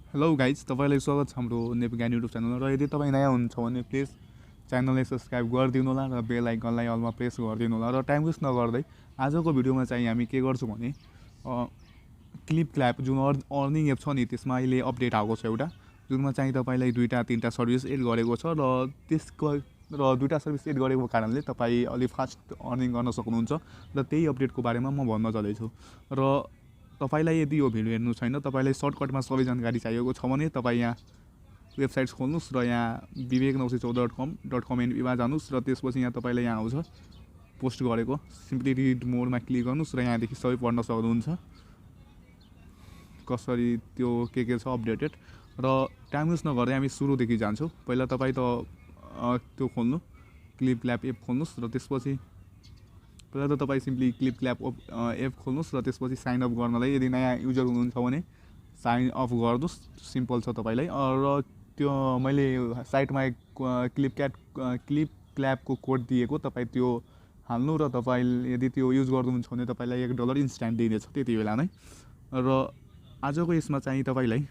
Hello guys, तपाईँलाई स्वागत छ हाम्रो नेपगान युट्युब च्यानलमा। र यदि तपाईँ नयाँ हुनुहुन्छ भने प्लिज च्यानललाई सब्सक्राइब गरिदिनु होला र बेल आइकनलाई अलमा प्रेस गरिदिनु होला। र टाइम वेस्ट नगर्दै आजको भिडियोमा चाहिँ हामी के गर्छौँ भने क्लिप क्ल्याप जुन अर्निङ एप छ नि, त्यसमा अहिले अपडेट आएको छ एउटा, जुनमा चाहिँ तपाईँलाई 2-3टा सर्भिस एड गरेको छ। र त्यसको 2टा सर्भिस एड गरेको कारणले तपाईँ अलिक फास्ट अर्निङ गर्न सक्नुहुन्छ। र त्यही अपडेटको बारेमा म भन्न चलेछु। र तपाईलाई यदि यो भिडियो हेर्नु छैन, तपाईलाई सर्टकटमा सबै जानकारी चाहिएको छ भने तपाईँ यहाँ वेबसाइट्स खोल्नुहोस् र यहाँ vivek914.com एनपीमा जानुहोस् र त्यसपछि यहाँ तपाईँलाई यहाँ आउँछ पोस्ट गरेको, सिम्पली रिड मोडमा क्लिक गर्नुहोस् र यहाँदेखि सबै पढ्न सक्नुहुन्छ कसरी त्यो के छ अपडेटेड। र टाइम वेस्ट नगर्दै हामी सुरुदेखि जान्छौँ। पहिला तपाईँ त त्यो खोल्नु, क्लिप क्ल्याप एप खोल्नुहोस् र त्यसपछि पहिला त तपाईँ सिम्पली क्लिप क्ल्याप एप खोल्नुहोस् र त्यसपछि साइन अप गर्नलाई यदि नयाँ युजर हुनुहुन्छ भने साइन अप गर्नुहोस्, सिम्पल छ तपाईँलाई। र त्यो मैले साइटमा क्लिप क्ल्यापको कोड दिएको, तपाईँ त्यो हाल्नु र तपाईँ यदि त्यो युज गर्नुहुन्छ भने तपाईँलाई $1 इन्स्ट्यान्ट दिनेछ त्यति बेला नै। र आजको यसमा चाहिँ तपाईँ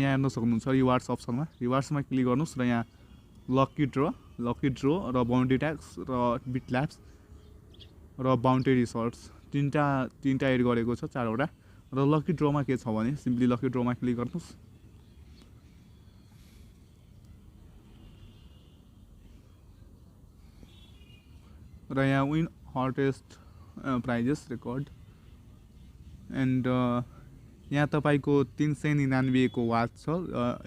यहाँ हेर्न सक्नुहुन्छ रिवार्ड्स अप्सनमा, रिवार्ड्समा क्लिक गर्नुहोस् र यहाँ लकी ड्र र बाउन्टी ट्याक्स र बिटल्याप्स र बाउन्टी रिसर्ट्स तीनटा एड गरेको छ, 4वटा। र लकी ड्रमा के छ भने सिम्पली लकी ड्रमा क्लिक गर्नुहोस् र यहाँ win hottest prizes record and यहाँ तपाईँको 399 को वाच छ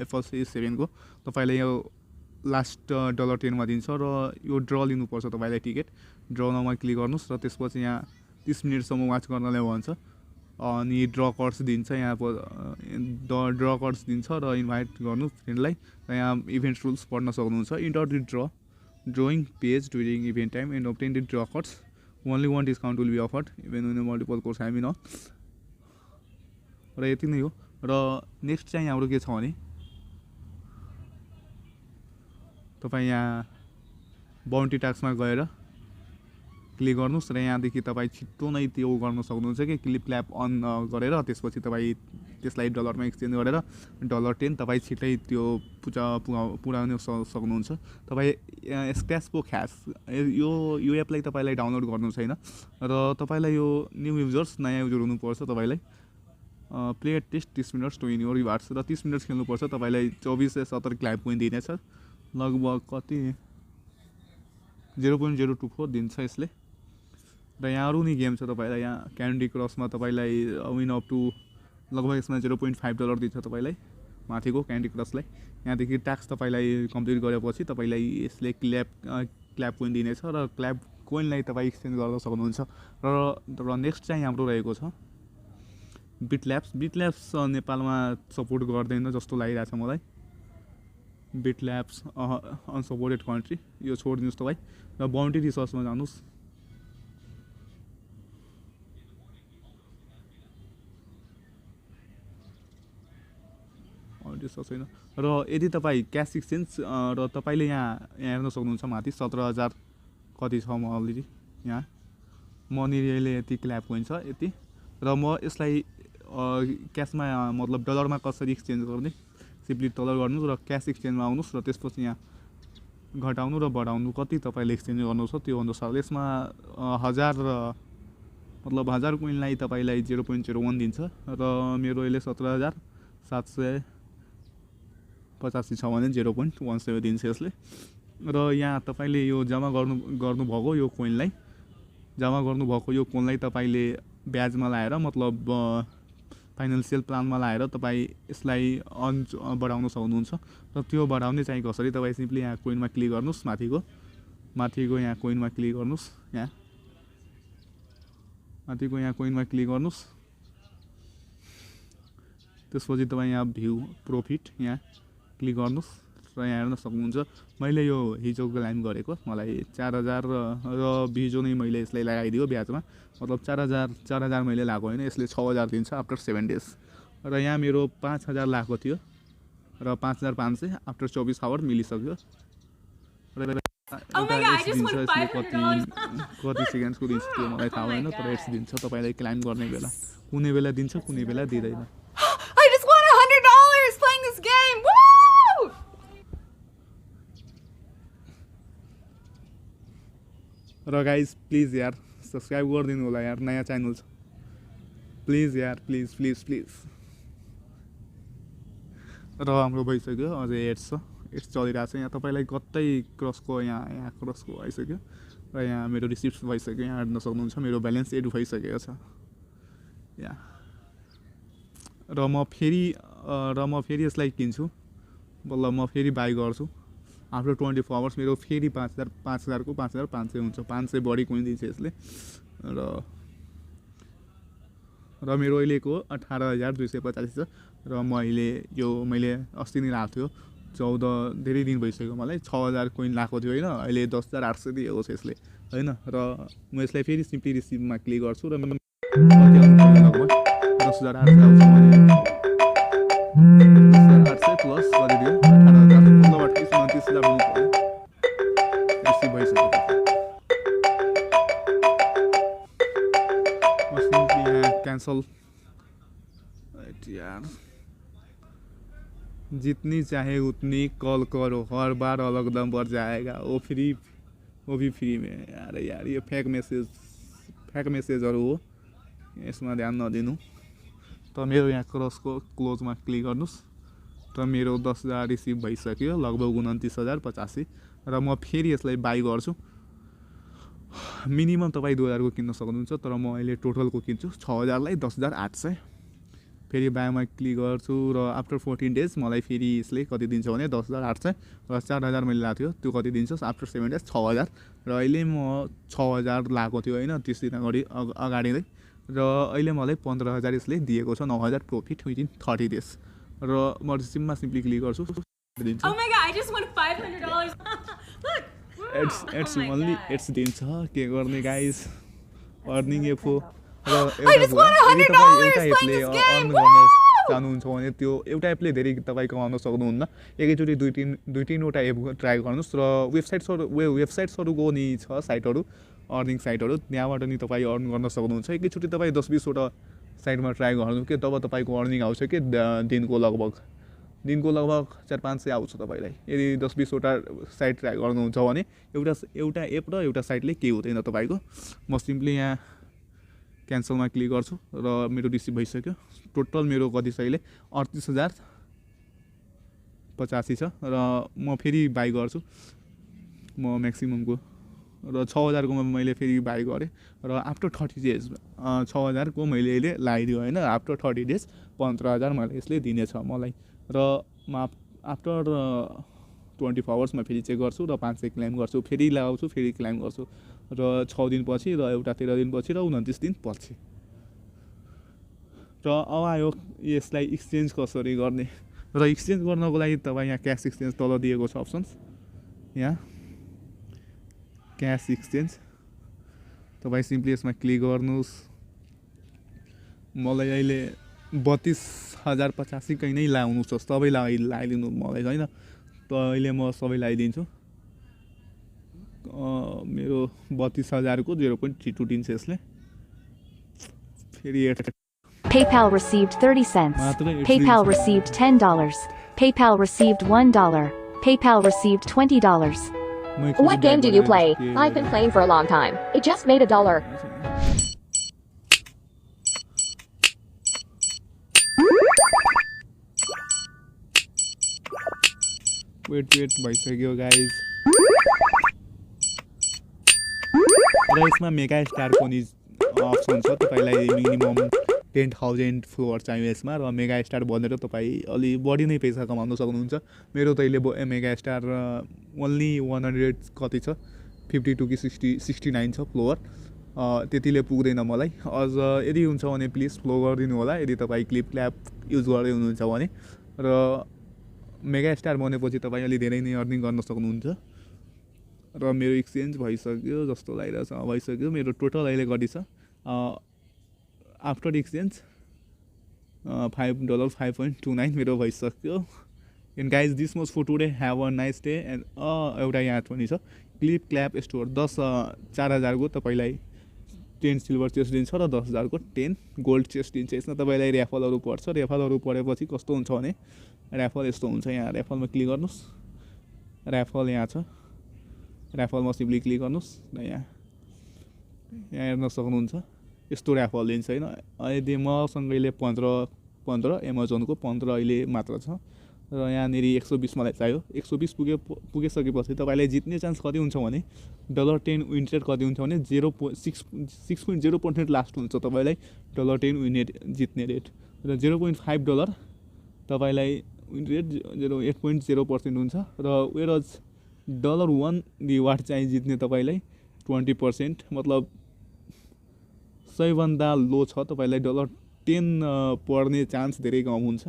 एप्पल A7 को। तपाईँले यो लास्ट $10 दिन्छ र यो ड्र लिनुपर्छ तपाईँलाई टिकट। ड्रमा क्लिक गर्नुहोस् र त्यसपछि यहाँ 30 मिनटसम्म वाच गर्नलाई भन्छ अनि ड्र कार्ड्स दिन्छ, यहाँ ड्र कार्ड्स दिन्छ र इन्भाइट गर्नु फ्रेन्डलाई। र यहाँ इभेन्ट रुल्स पढ्न सक्नुहुन्छ। Enter the drawing page during event time and obtain the draw cards, only one discount will be offered even win multiple course हामी न। र यति नै हो। र नेक्स्ट चाहिँ हाम्रो के छ भने तपाईँ यहाँ बाउन्टी ट्याक्समा गएर क्लिक गर्नुहोस् र यहाँदेखि तपाईँ छिट्टो नै त्यो गर्न सक्नुहुन्छ कि क्लिप क्ल्याप अन गरेर त्यसपछि तपाईँ त्यसलाई डलरमा एक्सचेन्ज गरेर $10 तपाईँ छिट्टै त्यो पुऱ्याउन सक्नुहुन्छ। तपाईँ स्क्र्याचको ख्यास यो एपलाई तपाईँलाई डाउनलोड गर्नु छैन र तपाईँलाई यो न्यू युजर्स, नयाँ युजर हुनुपर्छ। तपाईँलाई play test 30 minutes to win your rewards, र 30 मिनट्स खेल्नुपर्छ। तपाईँलाई 2470 क्ल्याप कोइन दिनेछ, लगभग कति 0.024 दिन्छ यसले। र यहाँ अरू नै गेम छ तपाईँलाई, यहाँ क्यान्डी क्रसमा तपाईँलाई विन अप टु लगभग यसमा $0.5 दिन्छ तपाईँलाई माथिको क्यान्डी क्रसलाई। यहाँदेखि ट्याक्स तपाईँलाई कम्प्लिट गरेपछि तपाईँलाई यसले क्ल्याप कोइन दिनेछ र क्ल्याप कोइनलाई तपाईँ एक्सचेन्ज गर्न सक्नुहुन्छ। र नेक्स्ट चाहिँ हाम्रो रहेको छ बिटल्याप्स नेपालमा सपोर्ट गर्दैन जस्तो लागिरहेछ मलाई। बिटल्याप्स अनसपोर्टेड कन्ट्री, यो छोडिदिनुहोस् तपाईँ। र बाउन्टी रिसर्चमा जानुहोस्। बाउन्टी रिसर्च होइन। र यदि तपाईँ क्यास एक्सचेन्ज र तपाईँले यहाँ हेर्न सक्नुहुन्छ माथि 17,000 कति छ म अलरेडी यहाँ मनिले यति क्ल्याप कोइन छ यति। र म यसलाई क्यासमा मतलब डलरमा कसरी एक्सचेन्ज गर्ने, सिम्पली तल गर्नुहोस् र क्यास एक्सचेन्जमा आउनुहोस् र त्यसपछि यहाँ घटाउनु र बढाउनु कति तपाईँले एक्सचेन्ज गर्नु छ त्यो अनुसार। यसमा 1000 कोइनलाई तपाईँलाई 0.01 दिन्छ र मेरो यसले 17,785 छ भने 0.17 दिन्छ यसले। र यहाँ तपाईँले यो जम्मा गर्नुभएको यो कोइनलाई तपाईँले ब्याजमा लाएर मतलब फाइनेन्सियल प्लानमा लाएर तपाईँ यसलाई बढाउन सक्नुहुन्छ। र त्यो बढाउने चाहिँ कसरी, तपाईँ सिम्पली यहाँ कोइनमा क्लिक गर्नुहोस्, माथिको यहाँ कोइनमा क्लिक गर्नुहोस्, यहाँ माथिको यहाँ कोइनमा क्लिक गर्नुहोस्। त्यसपछि तपाईँ यहाँ भ्यू प्रफिट यहाँ क्लिक गर्नुहोस् र यहाँ हेर्न सक्नुहुन्छ मैले यो हिजोको लाइन गरेको, मलाई 4000 र हिजो नै मैले यसलाई लगाइदियो ब्याजमा, मतलब 4000 मैले लगाएको होइन, यसले 6000 दिन्छ आफ्टर 7 डेज। र यहाँ मेरो 5000 लगाएको थियो र 5500 आफ्टर 24 आवर मिलिसक्यो। र Oh my god, I just won $500. कति सेकेन्ड्सको दिन्छ त्यो मलाई थाहा भएन तर एड्स दिन्छ तपाईँलाई क्लाइम गर्ने बेला कुनै बेला दिन्छ कुनै बेला दिँदैन I just won $100 playing this game. Woo! र गाइज प्लिज यार सब्सक्राइब गरिदिनु होला यार नयाँ च्यानल छ प्लिज यार प्लिज प्लिज प्लिज र हाम्रो भइसक्यो अझै एड्स छ एड्स चलिरहेको छ यहाँ तपाईँलाई कतै क्रसको यहाँ क्रसको आइसक्यो र यहाँ मेरो रिसिप्ट भइसक्यो यहाँ हेर्न सक्नुहुन्छ मेरो ब्यालेन्स एड भइसकेको छ यहाँ र म फेरि यसलाई किन्छु बल्ल म फेरि बाई गर्छु आफ्टर 24 आवर्स मेरो फेरि 5,000 को 5,500 हुन्छ 500 बढी कोइन दिन्छ यसले र मेरो अहिलेको 18,285 छ र मैले अस्ति नै राखेको थियो 14 धेरै दिन भइसक्यो मलाई 6,000 कोइन लाएको थियो होइन अहिले 10,800 दिएको छ यसले होइन र म यसलाई फेरि सिम्पली रिसिभमा क्लिक गर्छु र 10,800 आउँछ भने 10,800 प्लस गरिदियो 18,000 29,000 रिसिभ भइसक्यो म सिम्पली यहाँ क्यान्सल यार जितनी चाहे उतनी कॉल करो हर बार अलग दम पर जाएगा वो भी फ्री में यार ये फेक मेसेजहरू हो यसमा ध्यान नदिनु त मेरो यहाँ क्रसको क्लोजमा क्लिक गर्नुस् त मेरो 10,000 रिसिभ भइसक्यो लगभग 29,085 र म फेरि यसलाई बाई गर्छु मिनिमम तपाईँ 2,000 को किन्न सक्नुहुन्छ तर म अहिले टोटलको किन्छु 6,000 लाई 10,800 फेरि बायोमा क्लिक गर्छु र आफ्टर 14 डेज मलाई फेरि यसले कति दिन्छ भने 10,800 र 4,000 मैले लाएको थियो त्यो कति दिन्छ आफ्टर 7 डेज 6,000 र अहिले म 6,000 लाएको थियो होइन 30 दिन अगाडि नै र अहिले मलाई 15,000 यसले दिएको छ 9,000 प्रफिट विदिन 30 डेज र म रिसिभमा सिम्पली क्लिक गर्छु दिन्छ Oh my god, I just won $500. Look. Ads only ads दिन्छ के गर्ने गाइस अर्निङ एफो र चाहनुहुन्छ भने त्यो एउटा एपले धेरै तपाईँ कमाउन सक्नुहुन्न एकैचोटि दुई तीनवटा एप ट्राई गर्नुहोस् र वेबसाइट्सहरूको नि छ साइटहरू अर्निङ साइटहरू त्यहाँबाट नि तपाईँ अर्न गर्न सक्नुहुन्छ एकैचोटि तपाईँ 10-20वटा साइटमा ट्राई गर्नु के तब तपाईँको अर्निङ आउँछ कि दिनको लगभग 400-500 आउँछ तपाईँलाई यदि 10-20वटा साइट ट्राई गर्नुहुन्छ भने एउटा एप र एउटा साइटले केही हुँदैन तपाईँको म सिम्पली यहाँ क्यान्सलमा क्लिक गर्छु र मेरो रिसिभ भइसक्यो टोटल मेरो कति छ अहिले 38,085 छ र म फेरि बाई गर्छु म म्याक्सिममको र 6,000 को मैले फेरि बाई गरेँ र आफ्टर 30 डेज 6,000 को मैले अहिले लगाइदियो होइन आफ्टर 30 डेज 15,000 मलाई यसले दिनेछ मलाई र म आफ्टर 24 आवर्समा फेरि चेक गर्छु र 500 क्लेम गर्छु फेरि लगाउँछु फेरि क्लेम गर्छु र 6 दिनपछि र एउटा 13 दिनपछि र 29 दिनपछि र अब आयो यसलाई एक्सचेन्ज कसरी गर्ने र एक्सचेन्ज गर्नको लागि तपाईँ यहाँ क्यास एक्सचेन्ज तल दिएको छ अप्सन्स यहाँ क्यास एक्सचेन्ज तपाईँ सिम्पली यसमा क्लिक गर्नुहोस् मलाई अहिले 32,085 कहीँ नै लाउनुहोस् सबै लगाइदिनु मलाई होइन त अहिले म सबै लगाइदिन्छु मेरो 32,000 को 0.32 दिन्छ यसले फेरि PayPal received 30 cents. PayPal received $10. PayPal received $1. PayPal received $20. What game do you play? I've been playing for a long time. It just made $1. Weight भइसक्यो गाइज र यसमा मेगा स्टारको नि अप्सन छ तपाईँलाई मिनिमम 10,000 फ्लोर चाहियो यसमा र मेगा स्टार भनेर तपाईँ अलि बढी नै पैसा कमाउन सक्नुहुन्छ मेरो त अहिले मेगा स्टार ओन्ली 100 कति छ 52 कि 69 छ फ्लोर त्यतिले पुग्दैन मलाई अझ यदि हुन्छ भने प्लिज फ्लो गरिदिनु होला यदि तपाईँ क्लिपक्ल्याप युज गर्दै हुनुहुन्छ भने र मेगा स्टार बनेपछि तपाईँ अलि धेरै नै अर्निङ गर्न सक्नुहुन्छ र मेरो एक्सचेन्ज भइसक्यो जस्तो लागिरहेछ भइसक्यो मेरो टोटल अहिले कति छ आफ्टर एक्सचेन्ज $5.29 मेरो भइसक्यो and guys this much for today have a nice day and एउटा यहाँ पनि छ क्लिप क्ल्याप स्टोर 4,000 को तपाईँलाई 10 सिल्भर चेस्ट दिन्छ र 10,000 को 10 गोल्ड चेस्ट दिन्छ। यसमा तपाईँलाई ऱ्याफलहरू पर्छ। ऱ्याफलहरू पढेपछि कस्तो हुन्छ भने ऱ्याफल यस्तो हुन्छ। यहाँ ऱ्याफलमा क्लिक गर्नुहोस्, ऱ्याफल यहाँ छ, ऱ्याफलमा सिम्पली क्लिक गर्नुहोस् र यहाँ हेर्न सक्नुहुन्छ यस्तो ऱ्याफल दिन्छ होइन। यदि मसँग अहिले 15 एमाजोनको 15 अहिले मात्र छ र यहाँनिर 120 मलाई चाहियो। 120 पुगिसकेपछि तपाईँलाई जित्ने चान्स कति हुन्छ भने $10 विन रेट कति हुन्छ भने 6.0% लास्ट हुन्छ तपाईँलाई $10 विन रेट जित्ने रेट र $0.5 तपाईँलाई विन रेट 8.0% हुन्छ र वेरज $1 रिवार्ड चाहिँ जित्ने तपाईँलाई 20%, मतलब 100 भन्दा लो छ तपाईँलाई $10 पर्ने चान्स धेरै कम हुन्छ।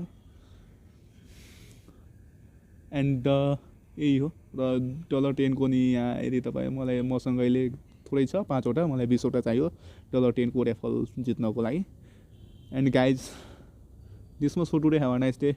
एन्ड यही हो र $10 को नि यहाँ यदि तपाईँ मसँग अहिले थोरै छ 5वटा, मलाई 20वटा चाहियो $10 को रेफल जित्नको लागि। And guys this much for today have a nice day.